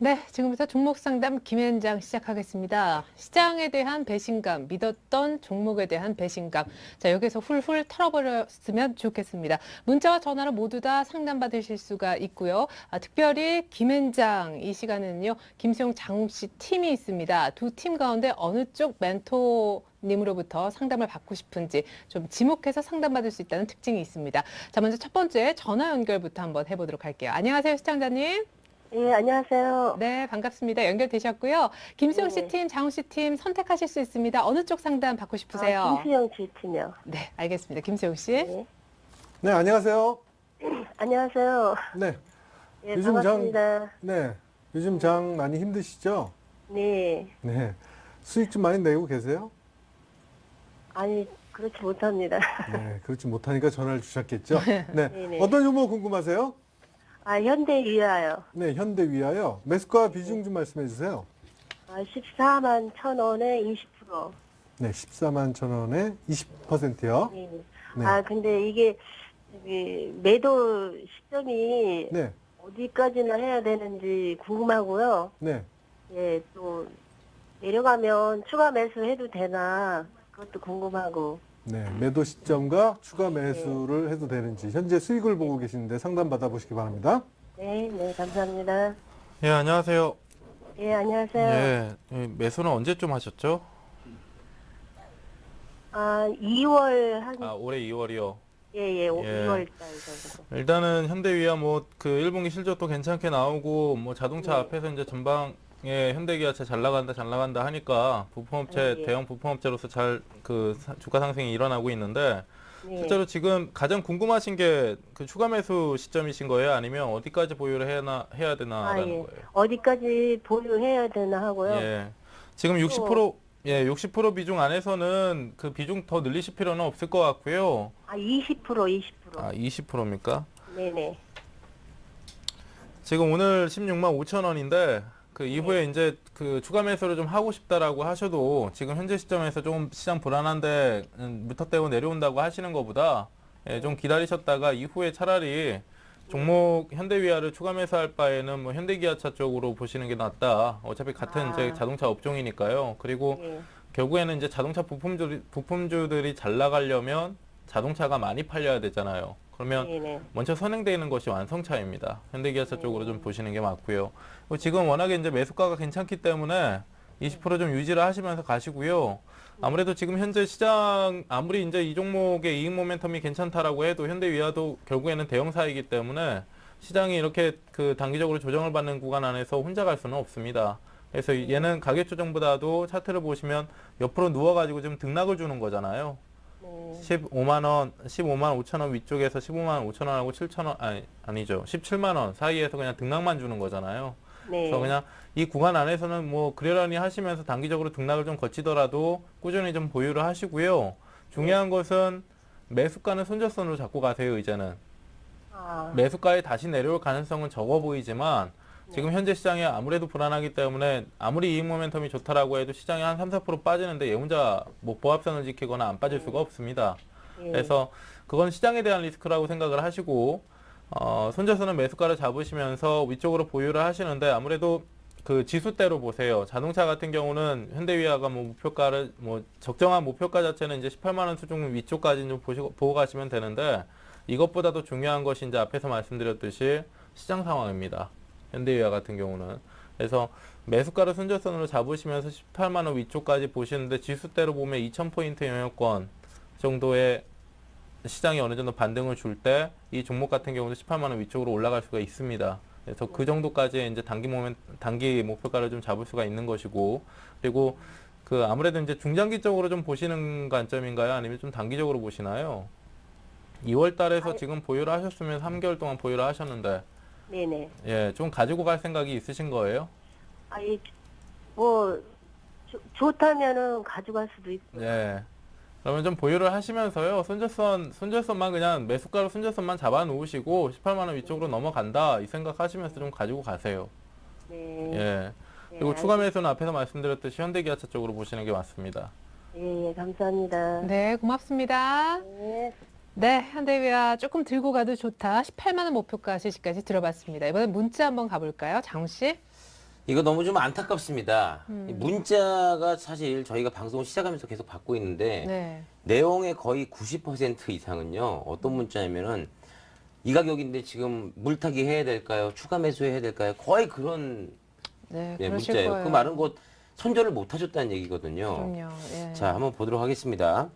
네, 지금부터 종목 상담 김현장 시작하겠습니다. 시장에 대한 배신감, 믿었던 종목에 대한 배신감. 자, 여기서 훌훌 털어버렸으면 좋겠습니다. 문자와 전화로 모두 다 상담받으실 수가 있고요. 특별히 김현장 이 시간에는요, 김수용 장욱씨 팀이 있습니다. 두 팀 가운데 어느 쪽 님으로부터 상담을 받고 싶은지 좀 지목해서 상담받을 수 있다는 특징이 있습니다. 자, 먼저 첫 번째 전화 연결부터 한번 해보도록 할게요. 안녕하세요, 시청자님. 예, 안녕하세요. 네, 반갑습니다. 연결되셨고요. 김수영 씨 네. 팀, 장훈 씨 팀 선택하실 수 있습니다. 어느 쪽 상담 받고 싶으세요? 김수영 지팀이요. 네, 알겠습니다. 김수영 씨. 네. 네, 안녕하세요. 안녕하세요. 네. 예, 요즘 반갑습니다. 네. 요즘 장 많이 힘드시죠? 네. 네. 수익 좀 많이 내고 계세요? 아니, 그렇지 못합니다. 네, 그렇지 못하니까 전화를 주셨겠죠? 네. 네네. 어떤 종목 궁금하세요? 현대유아요. 네, 현대위하여. 매수가 비중 좀 말씀해 주세요. 14만 1,000원에 20%. 네, 14만 1,000원에 20%요. 네. 네. 근데 이게, 매도 시점이 네. 어디까지나 해야 되는지 궁금하고요. 네. 예, 또, 내려가면 추가 매수해도 되나, 그것도 궁금하고. 네, 매도 시점과 추가 매수를 해도 되는지 현재 수익을 보고 계시는데 상담 받아보시기 바랍니다. 네, 네, 감사합니다. 예, 안녕하세요. 예, 안녕하세요. 예, 매수는 언제쯤 하셨죠? 2월 올해 2월이요. 예, 예. 2월 달 정도. 일단은 현대위아 그 1분기 실적도 괜찮게 나오고 자동차 네. 앞에서 이제 전방에 현대기아차 잘 나간다 하니까 부품업체 예. 대형 부품업체로서 주가 상승이 일어나고 있는데 네. 실제로 지금 가장 궁금하신 게 그 추가 매수 시점이신 거예요? 아니면 어디까지 보유를 해야 되나라는 예. 거예요? 어디까지 보유해야 되나 하고요. 예. 지금 60% 비중 안에서는 그 비중 더 늘리실 필요는 없을 것 같고요. 20%. 20%입니까? 네네. 지금 오늘 16만 5천 원인데 그 이후에 이제 그 추가 매수를 좀 하고 싶다라고 하셔도 지금 현재 시점에서 좀 시장 불안한데 무턱 대고 내려온다고 하시는 것보다 좀 기다리셨다가 이후에 차라리 종목 현대위아를 추가 매수할 바에는 현대기아차 쪽으로 보시는 게 낫다. 어차피 같은 이제 자동차 업종이니까요. 그리고 예. 결국에는 이제 자동차 부품주들이 잘 나가려면 자동차가 많이 팔려야 되잖아요. 그러면 네네. 먼저 선행되는 것이 완성차입니다. 현대기아차 쪽으로 좀 보시는 게 맞고요. 지금 워낙에 이제 매수가가 괜찮기 때문에 20% 좀 유지를 하시면서 가시고요. 아무래도 지금 현재 시장 아무리 이제 이 종목의 이익 모멘텀이 괜찮다라고 해도 현대위아도 결국에는 대형사이기 때문에 시장이 이렇게 그 단기적으로 조정을 받는 구간 안에서 혼자 갈 수는 없습니다. 그래서 얘는 가격 조정보다도 차트를 보시면 옆으로 누워가지고 좀 등락을 주는 거잖아요. 네. 15만 5천 원 위쪽에서 15만 5천 원하고 7천 원, 아니죠. 17만 원 사이에서 그냥 등락만 주는 거잖아요. 네. 그래서 그냥 이 구간 안에서는 그러려니 하시면서 단기적으로 등락을 좀 거치더라도 꾸준히 좀 보유를 하시고요. 중요한 것은 매수가는 손절선으로 잡고 가세요, 이제는. 매수가에 다시 내려올 가능성은 적어 보이지만 지금 현재 시장이 아무래도 불안하기 때문에 아무리 이익 모멘텀이 좋다라고 해도 시장이 한 3~4% 빠지는데 얘 혼자 보합선을 지키거나 안 빠질 수가 없습니다. 예. 그래서 그건 시장에 대한 리스크라고 생각을 하시고 손절선은 매수가를 잡으시면서 위쪽으로 보유를 하시는데 아무래도 그 지수대로 보세요. 자동차 같은 경우는 현대위아가 목표가를 적정한 목표가 자체는 이제 18만 원 수준 위쪽까지 좀 보고 가시면 되는데 이것보다도 중요한 것이 이제 앞에서 말씀드렸듯이 시장 상황입니다. 현대위아 같은 경우는. 그래서 매수가를 손절선으로 잡으시면서 18만 원 위쪽까지 보시는데 지수대로 보면 2000포인트 영역권 정도의 시장이 어느 정도 반등을 줄 때 이 종목 같은 경우는 18만 원 위쪽으로 올라갈 수가 있습니다. 그래서 그 정도까지 이제 단기 목표가를 좀 잡을 수가 있는 것이고, 그리고 그 아무래도 이제 중장기적으로 좀 보시는 관점인가요? 아니면 좀 단기적으로 보시나요? 2월 달에서 지금 보유를 하셨으면 3개월 동안 보유를 하셨는데, 네네. 예, 좀 가지고 갈 생각이 있으신 거예요? 좋다면은 가져갈 수도 있고. 예. 그러면 좀 보유를 하시면서요. 손절선만 그냥 매수가로 손절선만 잡아 놓으시고 18만 원 위쪽으로 넘어간다 이 생각 하시면서 좀 가지고 가세요. 네. 예. 그리고 추가 매수는 앞에서 말씀드렸듯이 현대기아차 쪽으로 보시는 게 맞습니다. 예, 감사합니다. 네, 고맙습니다. 네. 네, 현대위아 조금 들고 가도 좋다. 18만 원 목표가 실시까지 들어봤습니다. 이번엔 문자 한번 가볼까요? 장훈 씨. 이거 너무 좀 안타깝습니다. 이 문자가 사실 저희가 방송을 시작하면서 계속 받고 있는데 네. 내용의 거의 90% 이상은요. 어떤 문자냐면은 이 가격인데 지금 물타기 해야 될까요? 추가 매수해야 될까요? 거의 그런 네, 네, 그러실 문자예요. 거예요. 그 말은 곧 손절을 못 하셨다는 얘기거든요. 그럼요. 예. 자, 한번 보도록 하겠습니다.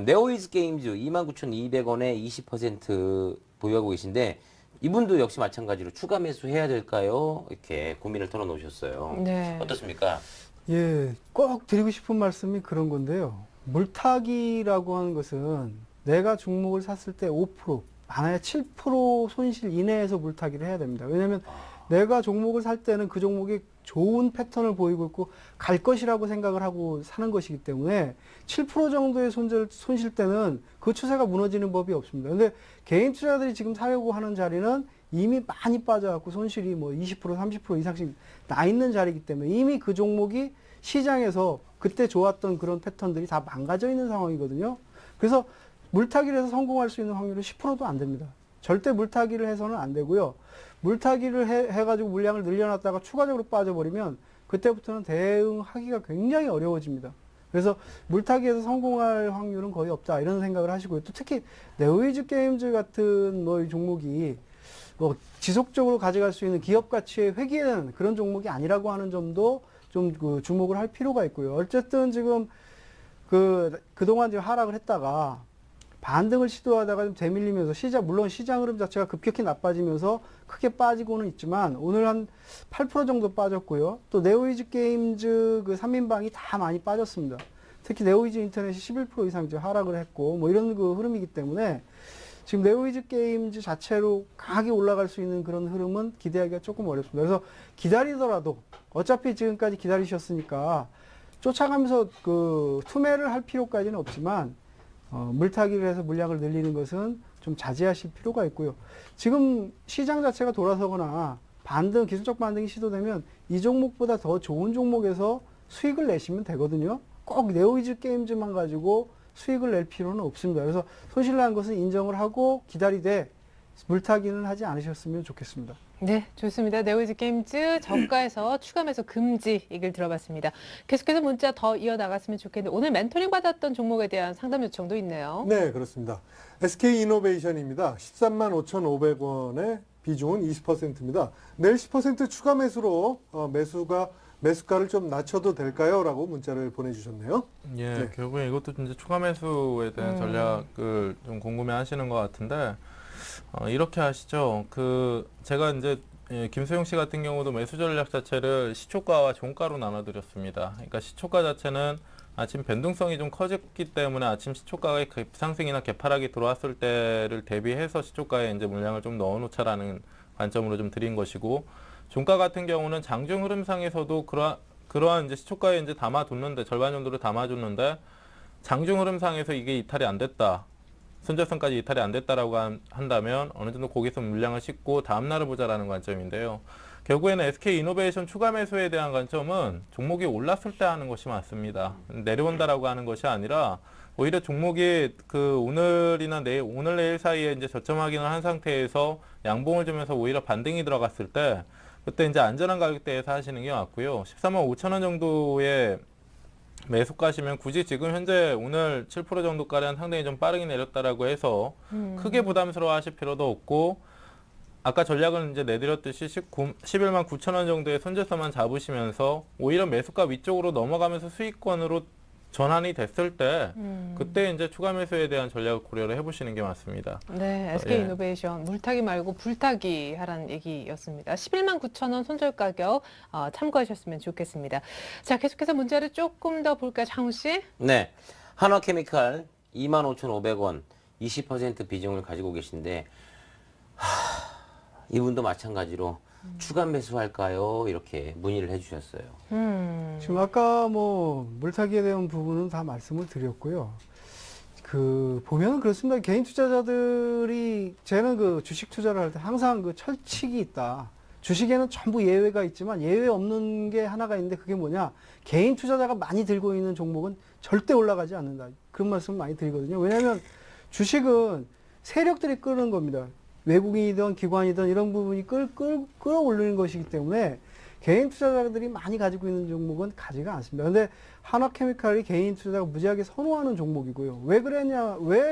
네오이즈 게임즈 29,200원에 20% 보유하고 계신데 이분도 역시 마찬가지로 추가 매수해야 될까요? 이렇게 고민을 털어놓으셨어요. 네. 어떻습니까? 예, 꼭 드리고 싶은 말씀이 그런 건데요. 물타기라고 하는 것은 내가 종목을 샀을 때 5%, 많아야 7% 손실 이내에서 물타기를 해야 됩니다. 왜냐하면 내가 종목을 살 때는 그 종목이 좋은 패턴을 보이고 있고 갈 것이라고 생각을 하고 사는 것이기 때문에 7% 정도의 손실 때는 그 추세가 무너지는 법이 없습니다. 근데 개인 투자들이 지금 사려고 하는 자리는 이미 많이 빠져갖고 손실이 뭐 20%, 30% 이상씩 나 있는 자리이기 때문에 이미 그 종목이 시장에서 그때 좋았던 그런 패턴들이 다 망가져 있는 상황이거든요. 그래서 물타기를 해서 성공할 수 있는 확률은 10%도 안 됩니다. 절대 물타기를 해서는 안 되고요. 물타기를 해가지고 물량을 늘려놨다가 추가적으로 빠져버리면 그때부터는 대응하기가 굉장히 어려워집니다. 그래서 물타기에서 성공할 확률은 거의 없다 이런 생각을 하시고요. 또 특히 네오이즈 게임즈 같은 뭐 이 종목이 뭐 지속적으로 가져갈 수 있는 기업 가치의 회귀는 그런 종목이 아니라고 하는 점도 좀 그 주목을 할 필요가 있고요. 어쨌든 지금 그동안 지금 하락을 했다가 반등을 시도하다가 좀 되밀리면서 물론 시장 흐름 자체가 급격히 나빠지면서 크게 빠지고는 있지만 오늘 한 8% 정도 빠졌고요. 또 네오이즈 게임즈 그 3인방이 다 많이 빠졌습니다. 특히 네오이즈 인터넷이 11% 이상 이제 하락을 했고 뭐 이런 그 흐름이기 때문에 지금 네오이즈 게임즈 자체로 강하게 올라갈 수 있는 그런 흐름은 기대하기가 조금 어렵습니다. 그래서 기다리더라도 어차피 지금까지 기다리셨으니까 쫓아가면서 그 투매를 할 필요까지는 없지만 물타기를 해서 물량을 늘리는 것은 좀 자제하실 필요가 있고요. 지금 시장 자체가 돌아서거나 기술적 반등이 시도되면 이 종목보다 더 좋은 종목에서 수익을 내시면 되거든요. 꼭 네오이즈 게임즈만 가지고 수익을 낼 필요는 없습니다. 그래서 손실난 것은 인정을 하고 기다리되 물타기는 하지 않으셨으면 좋겠습니다. 네, 좋습니다. 네오이즈 게임즈 저가에서 추가 매수 금지 얘기를 들어봤습니다. 계속해서 문자 더 이어나갔으면 좋겠는데 오늘 멘토링 받았던 종목에 대한 상담 요청도 있네요. 네, 그렇습니다. SK이노베이션입니다. 13만 5,500원의 비중은 20%입니다. 내일 10% 추가 매수로 매수가를 좀 낮춰도 될까요? 라고 문자를 보내주셨네요. 예, 네. 결국에 이것도 이제 추가 매수에 대한 전략을 좀 궁금해 하시는 것 같은데, 이렇게 하시죠. 제가 이제, 김소영 씨 같은 경우도 매수 전략 자체를 시초가와 종가로 나눠드렸습니다. 그러니까 시초가 자체는 아침 변동성이 좀 커졌기 때문에 아침 시초가의 급상승이나 개파락이 들어왔을 때를 대비해서 시초가에 이제 물량을 좀 넣어놓자라는 관점으로 좀 드린 것이고, 종가 같은 경우는 장중 흐름상에서도 그러한 이제 시초가에 이제 담아뒀는데, 절반 정도를 담아줬는데, 장중 흐름상에서 이게 이탈이 안 됐다. 손절선까지 이탈이 안 됐다라고 한다면 어느 정도 거기서 물량을 싣고 다음날을 보자라는 관점인데요. 결국에는 SK이노베이션 추가 매수에 대한 관점은 종목이 올랐을 때 하는 것이 맞습니다. 내려온다라고 하는 것이 아니라 오히려 종목이 오늘 내일 사이에 이제 저점 확인을 한 상태에서 양봉을 주면서 오히려 반등이 들어갔을 때 그때 이제 안전한 가격대에서 하시는 게 맞고요. 13만 5천 원 정도의 매수가시면 굳이 지금 현재 오늘 7% 정도가량 상당히 좀 빠르게 내렸다라고 해서 크게 부담스러워 하실 필요도 없고, 아까 전략은 이제 내드렸듯이 11만 9천 원 정도의 손절선만 잡으시면서 오히려 매수가 위쪽으로 넘어가면서 수익권으로 전환이 됐을 때 그때 이제 추가 매수에 대한 전략을 고려를 해보시는 게 맞습니다. 네, SK이노베이션 물타기 말고 불타기 하라는 얘기였습니다. 11만 9천 원 손절 가격 참고하셨으면 좋겠습니다. 자, 계속해서 문제를 조금 더 볼까요, 장훈 씨? 네. 한화케미칼 25,500원 20% 비중을 가지고 계신데 이분도 마찬가지로 추가 매수할까요? 이렇게 문의를 해주셨어요. 지금 아까 뭐 물타기에 대한 부분은 다 말씀을 드렸고요. 보면은 그렇습니다. 개인 투자자들이 쟤는 주식 투자를 할 때 항상 철칙이 있다. 주식에는 전부 예외가 있지만 예외 없는 게 하나가 있는데 그게 뭐냐? 개인 투자자가 많이 들고 있는 종목은 절대 올라가지 않는다. 그런 말씀 많이 드리거든요. 왜냐하면 주식은 세력들이 끄는 겁니다. 외국인이든 기관이든 이런 부분이 끌어올리는 것이기 때문에 개인 투자자들이 많이 가지고 있는 종목은 가지가 않습니다. 근데 한화케미칼이 개인 투자자가 무지하게 선호하는 종목이고요. 왜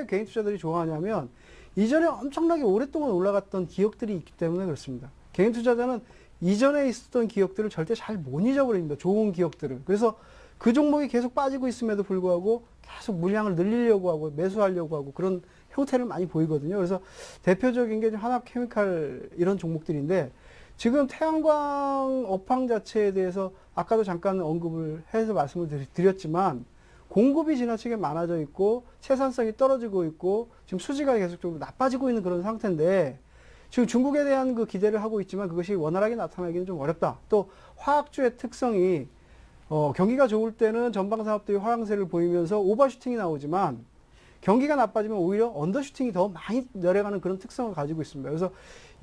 개인 투자자들이 좋아하냐면 이전에 엄청나게 오랫동안 올라갔던 기업들이 있기 때문에 그렇습니다. 개인 투자자는 이전에 있었던 기업들을 절대 잘 못 잊어버립니다. 좋은 기업들을. 그래서 그 종목이 계속 빠지고 있음에도 불구하고 계속 물량을 늘리려고 하고 매수하려고 하고 그런 형태를 많이 보이거든요. 그래서 대표적인 게 한화케미칼 이런 종목들인데 지금 태양광 업황 자체에 대해서 아까도 잠깐 언급을 해서 말씀을 드렸지만 공급이 지나치게 많아져 있고 생산성이 떨어지고 있고 지금 수지가 계속적으로 나빠지고 있는 그런 상태인데 지금 중국에 대한 그 기대를 하고 있지만 그것이 원활하게 나타나기는 좀 어렵다. 또 화학주의 특성이 경기가 좋을 때는 전방 산업들이 화랑세를 보이면서 오버슈팅이 나오지만 경기가 나빠지면 오히려 언더슈팅이 더 많이 내려가는 그런 특성을 가지고 있습니다. 그래서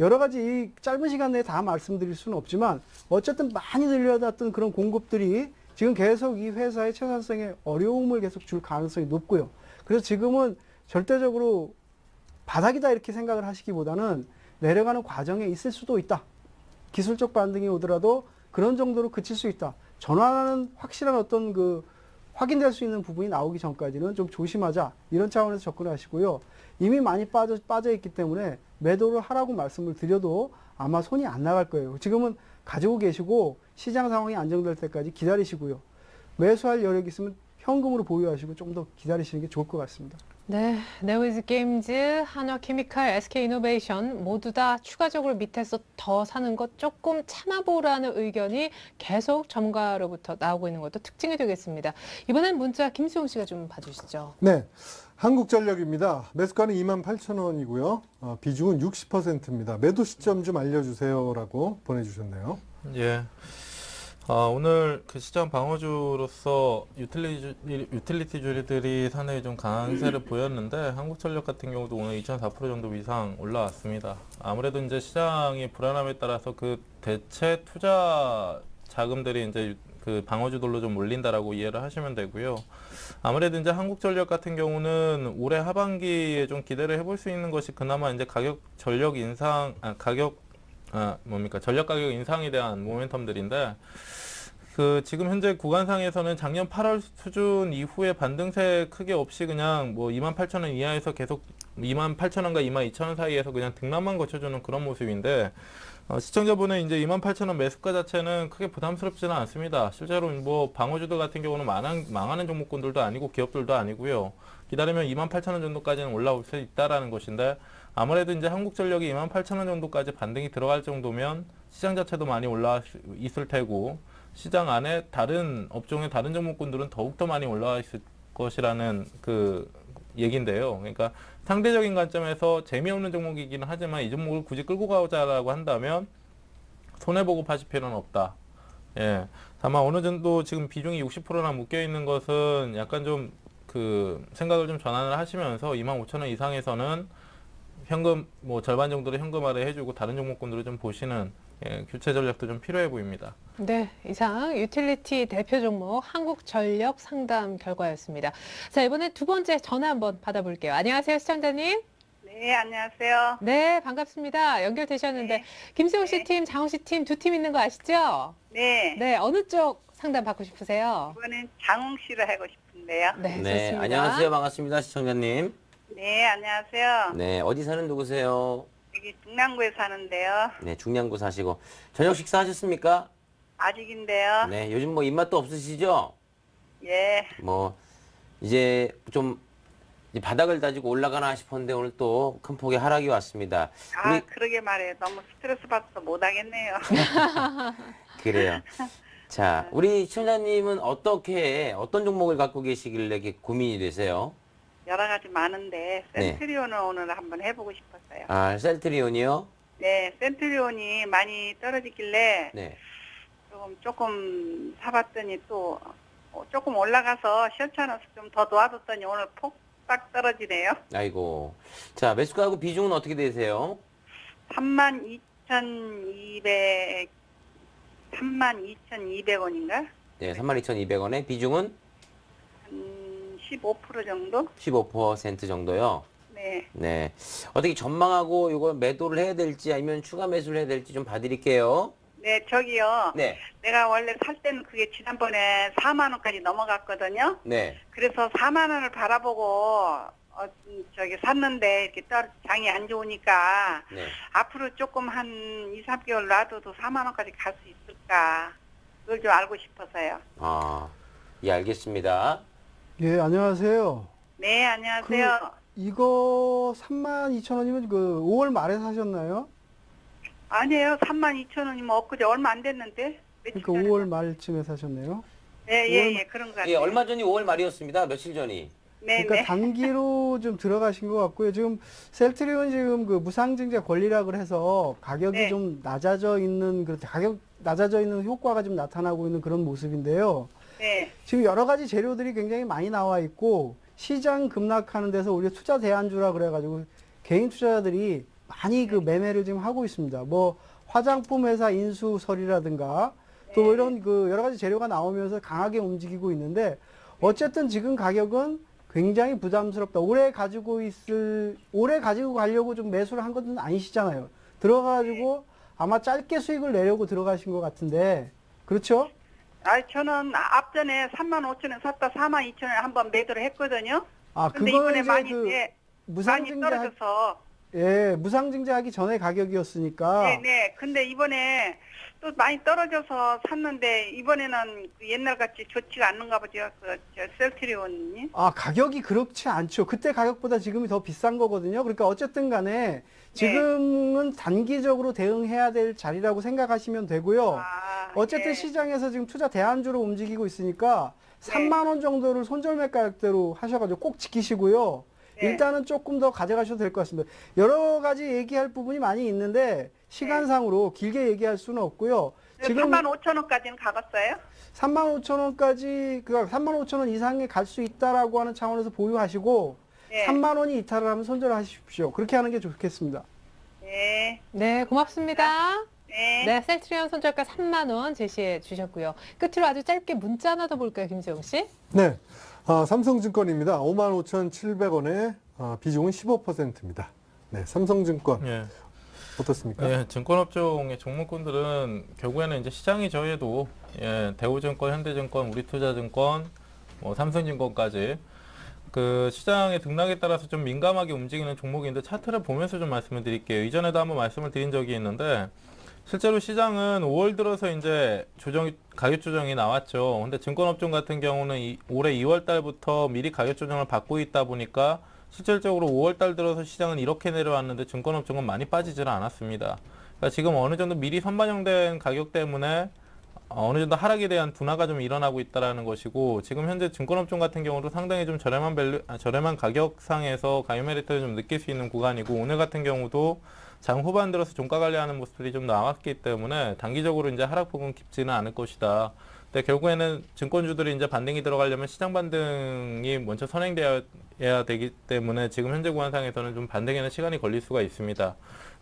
여러 가지 이 짧은 시간 내에 다 말씀드릴 수는 없지만 어쨌든 많이 늘려놨던 그런 공급들이 지금 계속 이 회사의 생산성에 어려움을 계속 줄 가능성이 높고요. 그래서 지금은 절대적으로 바닥이다 이렇게 생각을 하시기보다는 내려가는 과정에 있을 수도 있다. 기술적 반등이 오더라도 그런 정도로 그칠 수 있다. 전환하는 확실한 어떤 그 확인될 수 있는 부분이 나오기 전까지는 좀 조심하자. 이런 차원에서 접근을 하시고요. 이미 많이 빠져 있기 때문에 매도를 하라고 말씀을 드려도 아마 손이 안 나갈 거예요. 지금은 가지고 계시고 시장 상황이 안정될 때까지 기다리시고요. 매수할 여력이 있으면 현금으로 보유하시고 좀 더 기다리시는 게 좋을 것 같습니다. 네, 네오이즈 게임즈, 한화케미칼, SK이노베이션 모두 다 추가적으로 밑에서 더 사는 것 조금 참아보라는 의견이 계속 전문가로부터 나오고 있는 것도 특징이 되겠습니다. 이번엔 문자 김수용 씨가 좀 봐주시죠. 네, 한국전력입니다. 매수가는 28,000원이고요. 비중은 60%입니다. 매도 시점 좀 알려주세요라고 보내주셨네요. 예. 오늘 그 시장 방어주로서 유틸리티주들이 상당히 좀 강세를 보였는데 한국전력 같은 경우도 오늘 2.4% 정도 이상 올라왔습니다. 아무래도 이제 시장의 불안함에 따라서 그 대체 투자 자금들이 이제 그 방어주들로 좀 몰린다라고 이해를 하시면 되고요. 아무래도 이제 한국전력 같은 경우는 올해 하반기에 좀 기대를 해볼 수 있는 것이 그나마 이제 전력 가격 인상에 대한 모멘텀들인데, 지금 현재 구간상에서는 작년 8월 수준 이후에 반등세 크게 없이 그냥 뭐 28,000원 이하에서 계속 28,000원과 22,000원 사이에서 그냥 등락만 거쳐주는 그런 모습인데, 시청자분은 이제 28,000원 매수가 자체는 크게 부담스럽지는 않습니다. 실제로 뭐 방어주들 같은 경우는 망하는 종목군들도 아니고 기업들도 아니고요. 기다리면 28,000원 정도까지는 올라올 수 있다라는 것인데, 아무래도 이제 한국전력이 28,000원 정도까지 반등이 들어갈 정도면 시장 자체도 많이 올라와 있을 테고, 시장 안에 다른 업종의 다른 종목군들은 더욱더 많이 올라와 있을 것이라는 그 얘기인데요. 그러니까 상대적인 관점에서 재미없는 종목이기는 하지만 이 종목을 굳이 끌고 가자라고 한다면 손해보고 파실 필요는 없다. 예. 다만 어느 정도 지금 비중이 60%나 묶여 있는 것은 약간 좀 그 생각을 좀 전환을 하시면서 25,000원 이상에서는 현금 뭐 절반 정도를 현금화를 해주고 다른 종목군들을 좀 보시는 교체 전략도 좀 필요해 보입니다. 네, 이상 유틸리티 대표 종목 한국전력 상담 결과였습니다. 자, 이번에 두 번째 전화 한번 받아볼게요. 안녕하세요, 시청자님. 네, 안녕하세요. 네, 반갑습니다. 연결되셨는데 네. 김수용 씨 팀, 장훈 씨 팀 두 팀 있는 거 아시죠? 네. 네, 어느 쪽 상담 받고 싶으세요? 이번엔 장웅 씨를 하고 싶은데요. 네, 네, 좋습니다. 안녕하세요. 반갑습니다. 시청자님. 네, 안녕하세요. 네, 어디 사는 누구세요? 여기 중랑구에 사는데요. 네, 중량구 사시고. 저녁 식사하셨습니까? 아직인데요. 네, 요즘 뭐 입맛도 없으시죠? 예. 뭐 이제 좀 이제 바닥을 다지고 올라가나 싶었는데 오늘 또 큰 폭의 하락이 왔습니다. 아, 그러게 말해요. 너무 스트레스 받아서 못 하겠네요. 그래요. 자, 우리 시청자님은 어떤 종목을 갖고 계시길래 이렇게 고민이 되세요? 여러 가지 많은데 네. 센트리온을 오늘 한번 해보고 싶었어요. 아, 셀트리온이요? 네, 센트리온이 많이 떨어지길래 네. 조금 사봤더니 또 조금 올라가서 시원찮아서 좀 더 도와줬더니 오늘 폭딱 떨어지네요. 아이고. 자, 매수가하고 비중은 어떻게 되세요? 32,200원인가? 네, 32,200원에 비중은 한 15% 정도? 15% 정도요. 네. 네. 어떻게 전망하고 이거 매도를 해야 될지 아니면 추가 매수를 해야 될지 좀 봐드릴게요. 네, 저기요. 네. 내가 원래 살 때는 그게 지난번에 4만 원까지 넘어갔거든요. 네. 그래서 4만 원을 바라보고 저기 샀는데 이렇게 장이 안 좋으니까 네. 앞으로 조금 한 2, 3개월 놔둬도 4만 원까지 갈 수 있을까? 그걸 좀 알고 싶어서요. 아, 예, 알겠습니다. 예, 안녕하세요. 네, 안녕하세요. 이거 32,000원이면 그 5월 말에 사셨나요? 아니에요. 32,000원이면 엊그제 얼마 안 됐는데. 며칠 그러니까 전에 5월 말쯤에 사셨네요. 네, 예, 예, 그런 것 같아요. 예, 얼마 전이 5월 말이었습니다. 며칠 전이. 네, 그러니까 네. 단기로 좀 들어가신 것 같고요. 지금 셀트리온 지금 그 무상증자 권리락을 해서 가격이 네. 좀 낮아져 있는 가격 낮아져 있는 효과가 좀 나타나고 있는 그런 모습인데요. 네, 지금 여러 가지 재료들이 굉장히 많이 나와 있고 시장 급락하는 데서 우리가 투자 대안주라 그래가지고 개인 투자자들이 많이 그 매매를 지금 하고 있습니다. 뭐 화장품 회사 인수설이라든가 또 뭐 이런 그 여러 가지 재료가 나오면서 강하게 움직이고 있는데 어쨌든 지금 가격은 굉장히 부담스럽다. 오래 가지고 가려고 좀 매수를 한 것은 아니시잖아요. 들어가가지고 아마 짧게 수익을 내려고 들어가신 것 같은데 그렇죠? 저는 앞전에 35,000원 샀다 42,000원에 한번 매도를 했거든요. 아, 근데 그거는 이번에 이제 많이, 그 예, 많이 무상증자 떨어져서. 예, 무상증자하기 전에 가격이었으니까. 네, 네. 근데 이번에 또 많이 떨어져서 샀는데 이번에는 그 옛날같이 좋지가 않는가 보죠. 저 셀트리온이. 아, 가격이 그렇지 않죠. 그때 가격보다 지금이 더 비싼 거거든요. 그러니까 어쨌든 간에 지금은 단기적으로 대응해야 될 자리라고 생각하시면 되고요. 어쨌든 예. 시장에서 지금 투자 대안주로 움직이고 있으니까 3만 원 정도를 손절매 가격대로 하셔가지고 꼭 지키시고요. 네. 일단은 조금 더 가져가셔도 될 것 같습니다. 여러 가지 얘기할 부분이 많이 있는데 시간상으로 길게 얘기할 수는 없고요. 지금 35,000원까지는 가봤어요? 35,000원까지, 그러니까 35,000원 이상에 갈 수 있다라고 하는 차원에서 보유하시고, 네. 3만 원이 이탈을 하면 손절하십시오. 그렇게 하는 게 좋겠습니다. 네. 네, 고맙습니다. 네. 네, 셀트리온 손절가 3만 원 제시해 주셨고요. 끝으로 아주 짧게 문자 하나 더 볼까요, 김세용 씨? 네. 삼성증권입니다. 55,700원에 비중은 15%입니다. 네, 삼성증권 예. 어떻습니까? 예, 증권업종의 종목군들은 결국에는 이제 시장이 저해도 예, 대우증권, 현대증권, 우리투자증권, 뭐 삼성증권까지 그 시장의 등락에 따라서 좀 민감하게 움직이는 종목인데 차트를 보면서 좀 말씀을 드릴게요. 이전에도 한번 말씀을 드린 적이 있는데 실제로 시장은 5월 들어서 이제 가격 조정이 나왔죠. 근데 증권업종 같은 경우는 올해 2월 달부터 미리 가격 조정을 받고 있다 보니까 실질적으로 5월 달 들어서 시장은 이렇게 내려왔는데 증권업종은 많이 빠지질 않았습니다. 그러니까 지금 어느 정도 미리 선반영된 가격 때문에 어느 정도 하락에 대한 둔화가 좀 일어나고 있다는 것이고 지금 현재 증권업종 같은 경우도 상당히 좀 저렴한 가격상에서 가격 메리트를 좀 느낄 수 있는 구간이고 오늘 같은 경우도 장 후반 들어서 종가 관리하는 모습들이 좀 나왔기 때문에 단기적으로 이제 하락폭은 깊지는 않을 것이다. 근데 결국에는 증권주들이 이제 반등이 들어가려면 시장 반등이 먼저 선행되어야 되기 때문에 지금 현재 구간상에서는 좀 반등에는 시간이 걸릴 수가 있습니다.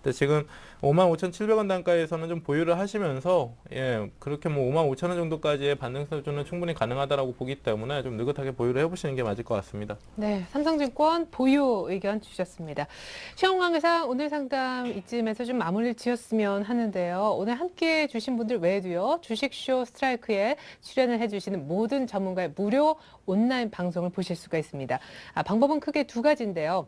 근데 지금 55,700원 단가에서는 좀 보유를 하시면서 예, 그렇게 뭐 55,000원 정도까지의 반등 수준은 충분히 가능하다라고 보기 때문에 좀 느긋하게 보유를 해보시는 게 맞을 것 같습니다. 네, 삼성증권 보유 의견 주셨습니다. 시험 강의상 오늘 상담 이쯤에서 좀 마무리를 지었으면 하는데요. 오늘 함께해 주신 분들 외에도요. 주식쇼 스트라이크에 출연을 해주시는 모든 전문가의 무료 온라인 방송을 보실 수가 있습니다. 방법은 크게 두 가지인데요.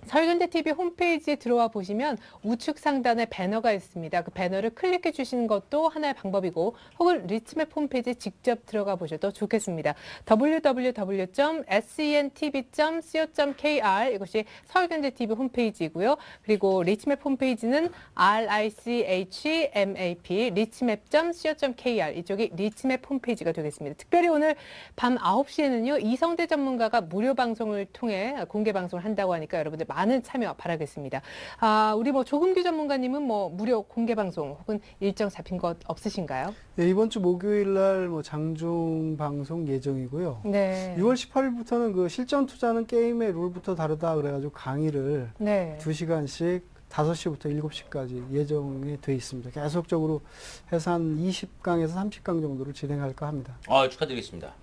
서울현대TV 홈페이지에 들어와 보시면 우측 상단에 배너가 있습니다. 그 배너를 클릭해 주시는 것도 하나의 방법이고 혹은 리치맵 홈페이지에 직접 들어가 보셔도 좋겠습니다. www.sentv.co.kr 이것이 서울현대TV 홈페이지이고요. 그리고 리치맵 홈페이지는 RICHMAP 리치맵.co.kr 이쪽이 리치맵 홈페이지가 되겠습니다. 특별히 오늘 밤 9시에는요. 이성대 전문가가 무료 방송을 통해 공개 방송을 한다고 하니까 여러분들 많은 참여 바라겠습니다. 우리 뭐 조금규 전문가님은 뭐 무료 공개 방송 혹은 일정 잡힌 것 없으신가요? 네, 이번 주 목요일 날 뭐 장중 방송 예정이고요. 네. 6월 18일부터는 그 실전 투자는 게임의 룰부터 다르다 그래가지고 강의를 네. 2시간씩 5시부터 7시까지 예정이 돼 있습니다. 계속적으로 해서 한 20강에서 30강 정도를 진행할까 합니다. 축하드리겠습니다.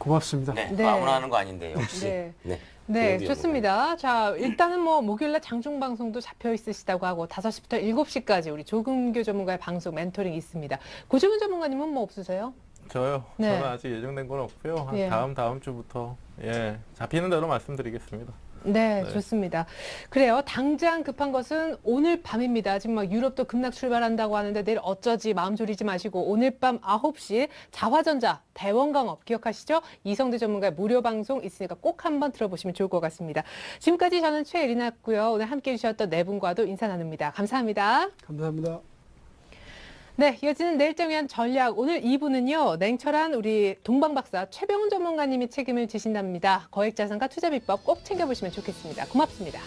고맙습니다. 네, 네. 뭐 아무나 하는 거 아닌데 역시. 네. 네. 네, 조용히 좋습니다. 자, 일단은 뭐 목요일날 장중방송도 잡혀 있으시다고 하고 5시부터 7시까지 우리 조금교 전문가의 방송 멘토링이 있습니다. 고정은 전문가님은 뭐 없으세요? 저요. 네. 저는 아직 예정된 건 없고요. 한 예. 다음 주부터 잡히는 대로 말씀드리겠습니다. 네, 네. 좋습니다. 그래요. 당장 급한 것은 오늘 밤입니다. 지금 막 유럽도 급락 출발한다고 하는데 내일 어쩌지 마음 졸이지 마시고 오늘 밤 9시 자화전자 대원강업 기억하시죠? 이성대 전문가의 무료 방송 있으니까 꼭 한번 들어보시면 좋을 것 같습니다. 지금까지 저는 최예린이었고요. 오늘 함께해 주셨던 네 분과도 인사 나눕니다. 감사합니다. 감사합니다. 네, 이어지는 내일장 위한 전략. 오늘 2부는요, 냉철한 우리 동방박사 최병훈 전문가님이 책임을 지신답니다. 거액자산과 투자비법 꼭 챙겨보시면 좋겠습니다. 고맙습니다.